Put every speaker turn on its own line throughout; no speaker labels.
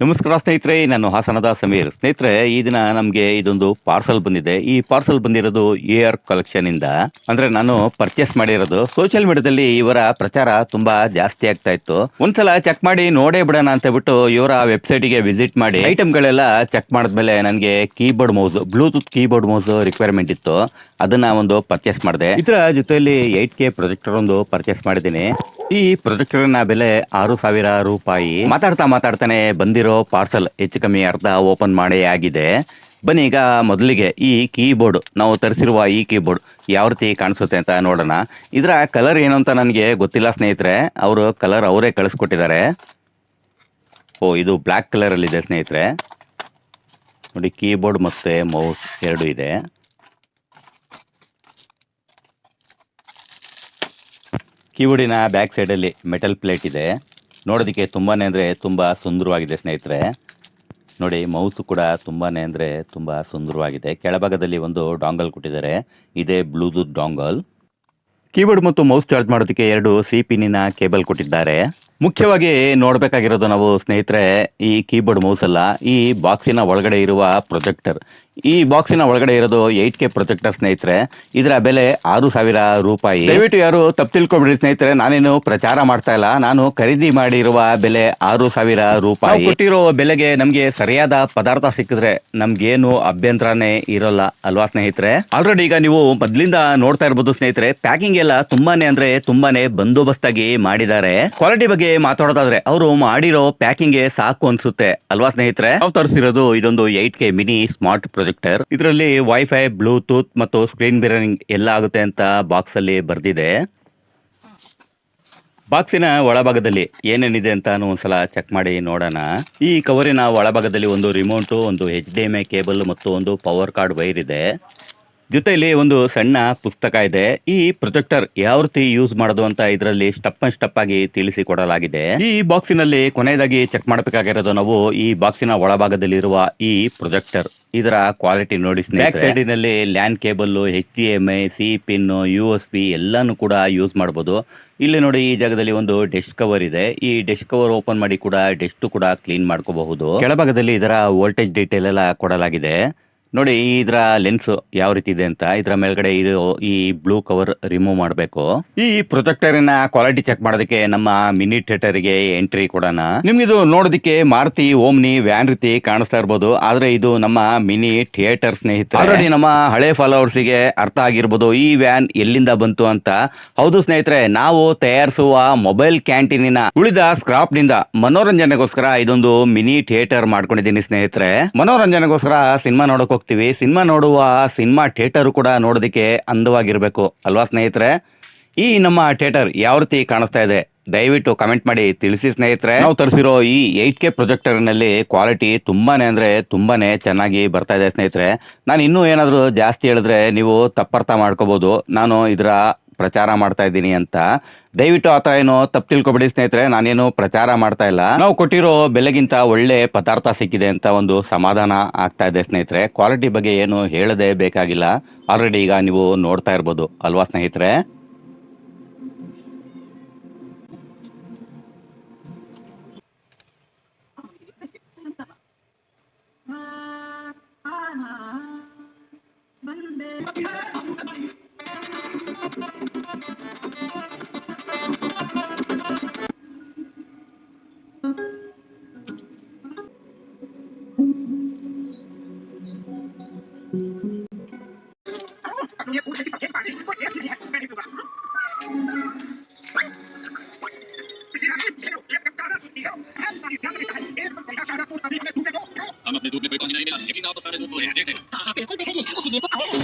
ನಮಸ್ಕಾರ ಸ್ನೇಹಿತರೆ, ನಾನು ಹಾಸನದ ಸಮೀರ್. ಸ್ನೇಹಿತರೆ, ಈ ದಿನ ನಮಗೆ ಇದೊಂದು ಪಾರ್ಸಲ್ ಬಂದಿದೆ. ಈ ಪಾರ್ಸಲ್ ಬಂದಿರೋದು AR ಕಲೆಕ್ಷನ್ ಇಂದ. ಅಂದ್ರೆ ನಾನು ಪರ್ಚೇಸ್ ಮಾಡಿರೋದು. ಸೋಷಿಯಲ್ ಮೀಡಿಯಾದಲ್ಲಿ ಇವರ ಪ್ರಚಾರ ತುಂಬಾ ಜಾಸ್ತಿ ಆಗ್ತಾ ಇತ್ತು. ಒಂದ್ಸಲ ಚೆಕ್ ಮಾಡಿ ನೋಡೇ ಬಿಡೋಣ ಅಂತ ಬಿಟ್ಟು ಇವರ ವೆಬ್ಸೈಟ್ ಗೆ ವಿಸಿಟ್ ಮಾಡಿ ಐಟಮ್ಗಳೆಲ್ಲ ಚೆಕ್ ಮಾಡಿದ್ಮೇಲೆ ನನಗೆ keyboard mouse, Bluetooth keyboard mouse requirement ಇತ್ತು. ಅದನ್ನ ಒಂದು ಪರ್ಚೇಸ್ ಮಾಡಿದೆ. ಇದರ ಜೊತೆಯಲ್ಲಿ 8K ಪ್ರೊಜೆಕ್ಟರ್ ಒಂದು ಪರ್ಚೇಸ್ ಮಾಡಿದ್ದೀನಿ. ಈ ಪ್ರೊಜೆಕ್ಟರ್ ನ ಬೆಲೆ 6,000 ರೂಪಾಯಿ. ಮಾತಾಡ್ತಾನೆ ಬಂದಿರೋ ಪಾರ್ಸಲ್ ಹೆಚ್ಚು ಕಮ್ಮಿ ಅರ್ಧ ಓಪನ್ ಮಾಡೇ ಆಗಿದೆ. ಬನ್ನಿ, ಈಗ ಮೊದಲಿಗೆ ಈ ಕೀಬೋರ್ಡ್, ನಾವು ತರಿಸಿರುವ ಈ ಕೀಬೋರ್ಡ್ ಯಾವ ರೀತಿ ಕಾಣಿಸುತ್ತೆ ಅಂತ ನೋಡೋಣ. ಇದರ ಕಲರ್ ಏನು ಅಂತ ನನಗೆ ಗೊತ್ತಿಲ್ಲ ಸ್ನೇಹಿತರೆ. ಅವರು ಕಲರ್ ಅವರೇ ಕಳಿಸ್ಕೊಟ್ಟಿದ್ದಾರೆ. ಇದು ಬ್ಲ್ಯಾಕ್ ಕಲರ್ ಅಲ್ಲಿ ಇದೆ ಸ್ನೇಹಿತರೆ. ನೋಡಿ, ಕೀಬೋರ್ಡ್ ಮತ್ತೆ ಮೌಸ್ ಎರಡು ಇದೆ. ಕೀಬೋರ್ಡಿನ ಬ್ಯಾಕ್ ಸೈಡಲ್ಲಿ ಮೆಟಲ್ ಪ್ಲೇಟ್ ಇದೆ. ನೋಡೋದಕ್ಕೆ ತುಂಬಾನೇ ಅಂದರೆ ತುಂಬ ಸುಂದರವಾಗಿದೆ ಸ್ನೇಹಿತರೆ. ನೋಡಿ, ಮೌಸು ಕೂಡ ತುಂಬಾನೇ ಅಂದರೆ ತುಂಬ ಸುಂದರವಾಗಿದೆ. ಕೆಳಭಾಗದಲ್ಲಿ ಒಂದು ಡಾಂಗಲ್ ಕೊಟ್ಟಿದ್ದಾರೆ. ಇದೇ ಬ್ಲೂಟೂತ್ ಡಾಂಗಲ್. ಕೀಬೋರ್ಡ್ ಮತ್ತು ಮೌಸ್ ಚಾರ್ಜ್ ಮಾಡೋದಕ್ಕೆ 2 ಸಿ ಪಿನ್ನಿನ ಕೇಬಲ್ ಕೊಟ್ಟಿದ್ದಾರೆ. ಮುಖ್ಯವಾಗಿ ನೋಡಬೇಕಾಗಿರೋದು ನಾವು ಸ್ನೇಹಿತರೆ, ಈ ಕೀಬೋರ್ಡ್ ಮೌಸ್ ಅಲ್ಲ, ಈ ಬಾಕ್ಸಿನ ಒಳಗಡೆ ಇರುವ ಪ್ರೊಜೆಕ್ಟರ್. ಈ ಬಾಕ್ಸಿನ ಒಳಗಡೆ ಇರೋದು 8K ಪ್ರೊಜೆಕ್ಟರ್ ಸ್ನೇಹಿತರೆ. ಇದರ ಬೆಲೆ 6,000 ರೂಪಾಯಿ. ದಯವಿಟ್ಟು ಯಾರು ತಪ್ಪು ತಿಳ್ಕೊಬಿಡಿ ಸ್ನೇಹಿತರೆ, ನಾನೇನು ಪ್ರಚಾರ ಮಾಡ್ತಾ ಇಲ್ಲ. ನಾನು ಖರೀದಿ ಮಾಡಿರುವ ಬೆಲೆ 6,000 ರೂಪಾಯಿ. ಕೊಟ್ಟಿರೋ ಬೆಲೆಗೆ ನಮ್ಗೆ ಸರಿಯಾದ ಪದಾರ್ಥ ಸಿಕ್ಕಿದ್ರೆ ನಮ್ಗೇನು ಅಭ್ಯಂತರನೇ ಇರೋಲ್ಲ ಅಲ್ವಾ ಸ್ನೇಹಿತರೆ. ಆಲ್ರೆಡಿ ಈಗ ನೀವು ಮೊದ್ಲಿಂದ ನೋಡ್ತಾ ಇರ್ಬೋದು ಸ್ನೇಹಿತರೆ, ಪ್ಯಾಕಿಂಗ್ ಎಲ್ಲ ತುಂಬಾನೇ ಅಂದ್ರೆ ತುಂಬಾನೇ ಬಂದೋಬಸ್ತಾಗಿ ಮಾಡಿದ್ದಾರೆ. ಕ್ವಾಲಿಟಿ ಬಗ್ಗೆ ಮಾತಾಡೋದಾದ್ರೆ ಅವರು ಮಾಡಿರೋ ಪ್ಯಾಕಿಂಗ್ ಸಾಕು ಅನ್ಸುತ್ತೆ ಅಲ್ವಾ ಸ್ನೇಹಿತರೆ. ನಾವು ತರಿಸಿರೋದು ಇದೊಂದು 8K ಮಿನಿ ಸ್ಮಾರ್ಟ್ ಪ್ರೊಜೆಕ್ಟರ್. ಇದರಲ್ಲಿ ವೈಫೈ, ಬ್ಲೂಟೂತ್ ಮತ್ತು ಸ್ಕ್ರೀನ್ ಮಿರರಿಂಗ್ ಎಲ್ಲ ಆಗುತ್ತೆ ಅಂತ ಬಾಕ್ಸ್ ಅಲ್ಲಿ ಬರ್ದಿದೆ. ಬಾಕ್ಸಿನ ಒಳಭಾಗದಲ್ಲಿ ಏನೇನಿದೆ ಅಂತ ಒಂದ್ಸಲ ಚೆಕ್ ಮಾಡಿ ನೋಡೋಣ. ಈ ಕವರಿನ ಒಳಭಾಗದಲ್ಲಿ ಒಂದು ರಿಮೋಟ್, ಒಂದು HDMI ಕೇಬಲ್ ಮತ್ತು ಒಂದು ಪವರ್ ಕಾರ್ಡ್ ವೈರ್ ಇದೆ. ಜೊತೆಯಲ್ಲಿ ಒಂದು ಸಣ್ಣ ಪುಸ್ತಕ ಇದೆ. ಈ ಪ್ರೊಜೆಕ್ಟರ್ ಯಾವ ರೀತಿ ಯೂಸ್ ಮಾಡೋದು ಅಂತ ಇದರಲ್ಲಿ ಸ್ಟೆಪ್ ಆಗಿ ತಿಳಿಸಿ ಕೊಡಲಾಗಿದೆ. ಈ ಬಾಕ್ಸಿನಲ್ಲಿ ಕೊನೆಯದಾಗಿ ಚೆಕ್ ಮಾಡಬೇಕಾಗಿರೋದು ನಾವು ಈ ಬಾಕ್ಸಿನ ಒಳಭಾಗದಲ್ಲಿರುವ ಈ ಪ್ರೊಜೆಕ್ಟರ್. ಇದರ ಕ್ವಾಲಿಟಿ ನೋಡಿ. ಬ್ಯಾಕ್ ಸೈಡಿನಲ್ಲಿ LAN cable, HDMI, C pin, USB ಎಲ್ಲಾನು ಕೂಡ ಯೂಸ್ ಮಾಡಬಹುದು. ಇಲ್ಲಿ ನೋಡಿ, ಈ ಜಾಗದಲ್ಲಿ ಒಂದು ಡೆಸ್ಕ್ ಕವರ್ ಇದೆ. ಈ ಡೆಸ್ಕ್ ಕವರ್ ಓಪನ್ ಮಾಡಿ ಕೂಡ ಡೆಸ್ಕ್ ಕೂಡ ಕ್ಲೀನ್ ಮಾಡ್ಕೋಬಹುದು. ಕೆಳಭಾಗದಲ್ಲಿ ಇದರ ವೋಲ್ಟೇಜ್ ಡೀಟೇಲ್ ಎಲ್ಲ ಕೊಡಲಾಗಿದೆ. ನೋಡಿ, ಇದರ ಲೆನ್ಸ್ ಯಾವ ರೀತಿ ಇದೆ ಅಂತ. ಇದರ ಮೇಲ್ಗಡೆ ಇರೋ ಈ ಬ್ಲೂ ಕವರ್ ರಿಮೂವ್ ಮಾಡಬೇಕು. ಈ ಪ್ರೊಜೆಕ್ಟರಿನ ಕ್ವಾಲಿಟಿ ಚೆಕ್ ಮಾಡೋದಕ್ಕೆ ನಮ್ಮ ಮಿನಿ ಥಿಯೇಟರ್ ಗೆ ಎಂಟ್ರಿ ಕೊಡೋಣ. ನಿಮ್ಗೆ ಇದು ನೋಡೋದಕ್ಕೆ ಮಾರುತಿ ಓಮ್ನಿ ವ್ಯಾನ್ ರೀತಿ ಕಾಣಿಸ್ತಾ ಇರ್ಬೋದು, ಆದ್ರೆ ಇದು ನಮ್ಮ ಮಿನಿ ಥಿಯೇಟರ್ ಸ್ನೇಹಿತರೆ. ಆಲ್ರೆಡಿ ನಮ್ಮ ಹಳೆ ಫಾಲೋವರ್ಸ್ ಗೆ ಅರ್ಥ ಆಗಿರ್ಬೋದು ಈ ವ್ಯಾನ್ ಎಲ್ಲಿಂದ ಬಂತು ಅಂತ. ಹೌದು ಸ್ನೇಹಿತರೆ, ನಾವು ತಯಾರಿಸುವ ಮೊಬೈಲ್ ಕ್ಯಾಂಟೀನಿನ ಉಳಿದ ಸ್ಕ್ರಾಪ್ ನಿಂದ ಮನೋರಂಜನೆಗೋಸ್ಕರ ಇದೊಂದು ಮಿನಿ ಥಿಯೇಟರ್ ಮಾಡ್ಕೊಂಡಿದ್ದೀನಿ ಸ್ನೇಹಿತರೆ. ಮನೋರಂಜನೆಗೋಸ್ಕರ ಸಿನಿಮಾ ನೋಡಕ್ ಸಿನಿಮಾ ನೋಡುವ ಸಿನಿಮಾ ಥಿಯೇಟರ್ ಕೂಡ ನೋಡೋದಕ್ಕೆ ಅಂದವಾಗಿರ್ಬೇಕು ಅಲ್ವಾ ಸ್ನೇಹಿತರೆ. ಈ ನಮ್ಮ ಥಿಯೇಟರ್ ಯಾವ ರೀತಿ ಕಾಣಿಸ್ತಾ ಇದೆ ದಯವಿಟ್ಟು ಕಮೆಂಟ್ ಮಾಡಿ ತಿಳಿಸಿ ಸ್ನೇಹಿತರೆ. ನಾವು ತರಿಸಿರೋ ಈ 8K ಪ್ರೊಜೆಕ್ಟರ್ ನಲ್ಲಿ ಕ್ವಾಲಿಟಿ ತುಂಬಾನೇ ಅಂದ್ರೆ ತುಂಬಾನೇ ಚೆನ್ನಾಗಿ ಬರ್ತಾ ಇದೆ ಸ್ನೇಹಿತರೆ. ನಾನು ಇನ್ನೂ ಏನಾದರೂ ಜಾಸ್ತಿ ಹೇಳಿದ್ರೆ ನೀವು ತಪ್ಪರ್ಥ ಮಾಡ್ಕೋಬಹುದು, ನಾನು ಇದರ ಪ್ರಚಾರ ಮಾಡ್ತಾ ಇದ್ದೀನಿ ಅಂತ. ದಯವಿಟ್ಟು ಆತ ಏನೋ ತಪ್ಪು ತಿಳ್ಕೊಬೇಡಿ ಸ್ನೇಹಿತರೆ, ನಾನೇನು ಪ್ರಚಾರ ಮಾಡ್ತಾ ಇಲ್ಲ. ನಾವು ಕೊಟ್ಟಿರೋ ಬೆಲೆಗಿಂತ ಒಳ್ಳೆ ಪದಾರ್ಥ ಸಿಕ್ಕಿದೆ ಅಂತ ಒಂದು ಸಮಾಧಾನ ಆಗ್ತಾ ಇದೆ ಸ್ನೇಹಿತರೆ. ಕ್ವಾಲಿಟಿ ಬಗ್ಗೆ ಏನು ಹೇಳದೇ ಬೇಕಾಗಿಲ್ಲ, ಆಲ್ರೆಡಿ ಈಗ ನೀವು ನೋಡ್ತಾ ಇರ್ಬೋದು ಅಲ್ವಾ ಸ್ನೇಹಿತರೆ. हम अपने दूध में कोई पानी नहीं मिला, लेकिन आप सारे दूध को देते हैं। हाँ, बिल्कुल देखेंगे, इसीलिए तो आए हैं।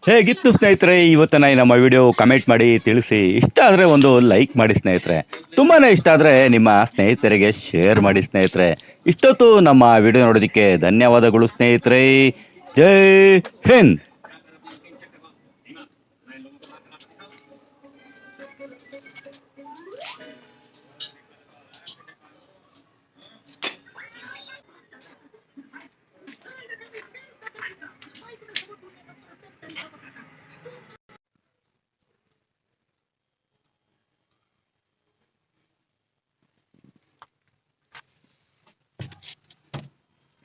ಹೇಗಿತ್ತು ಸ್ನೇಹಿತರೆ ಇವತ್ತಿನ ನಮ್ಮ ವಿಡಿಯೋ? ಕಮೆಂಟ್ ಮಾಡಿ ತಿಳಿಸಿ. ಇಷ್ಟ ಆದರೆ ಒಂದು ಲೈಕ್ ಮಾಡಿ ಸ್ನೇಹಿತರೆ. ತುಂಬಾನೇ ಇಷ್ಟ ಆದರೆ ನಿಮ್ಮ ಸ್ನೇಹಿತರಿಗೆ ಶೇರ್ ಮಾಡಿ ಸ್ನೇಹಿತರೆ. ಇಷ್ಟೊತ್ತು ನಮ್ಮ ವಿಡಿಯೋ ನೋಡೋದಕ್ಕೆ ಧನ್ಯವಾದಗಳು ಸ್ನೇಹಿತರೆ. ಜೈ ಹಿಂದ್.